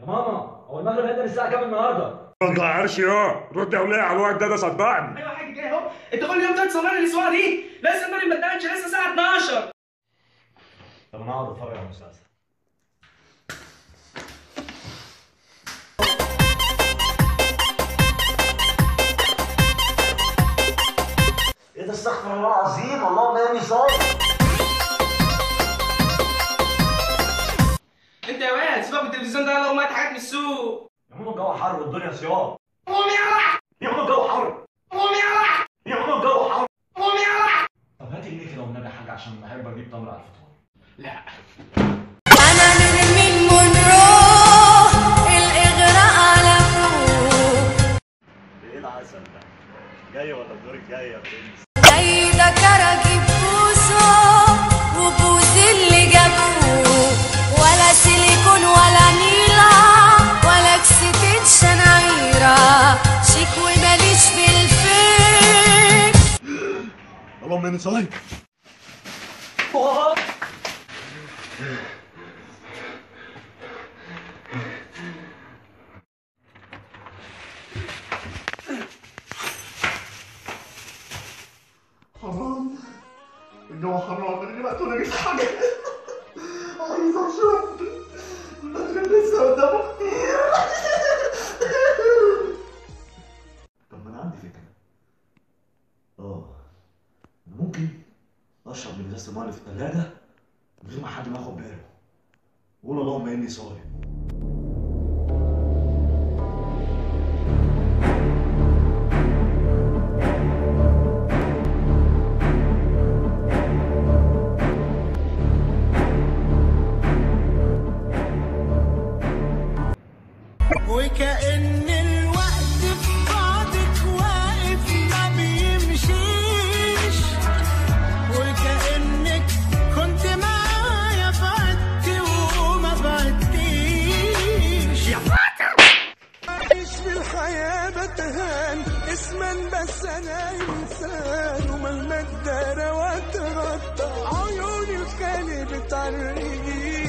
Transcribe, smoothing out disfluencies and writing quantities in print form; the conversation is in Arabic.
يا ماما، هو المغرب هيبدا الساعة كام النهارده؟ ما تغيرش يا رد يا وليه على الوقت ده صدقني. ايوه حاجه جاي اهو. انت كل يوم تقعد تصور لي الاسبوع دي؟ لسه المغرب ما اتدهنش، لسه الساعه 12. طب انا هقعد اتفرج على المسلسل. ايه ده؟ استغفر الله العظيم، اللهم اني صايم. انت يا واد سيبك من التلفزيون ده، لو مات حاجات من السوق. يا ماما الجو حر والدنيا صيام. قوم يلا. يا ماما الجو حر. قوم يلا. يا ماما الجو حر. قوم يلا. طب هاتي جنيه كده والنبي يا حاج، عشان بحب اجيب تمر على الفطار. لا. أنا من مونروه الإغراء على فوق. ايه العسل ده؟ جاي ولا الدور الجاي يا برنس؟ جاي دكر أجيب بوسه وبوس اللي جابوه، ولا سيليكون ولا نيلة ولا كستين شنعيرة، شيك وماليش في الفيك. اللهم اني صايم. حرام الجو حرام، انا دلوقتي ولا جبت حاجه. عايز اشرب المغرب لسه قدامه كتير. طب ما انا عندي فكره. انا ممكن اشرب من ازازه الميه اللي في الثلاجه من غير ما حد ما ياخد باله. قول اللهم اني صايم. وكأن الوقت في بعضك واقف ما بيمشيش، وكأنك كنت معايا بعدتي وما بعدتيش. يا فاتر عايش في الحياة بتهان اسما، بس انا انسان ومهما اتدارى واتغطى عيوني الخالي بتعرقني.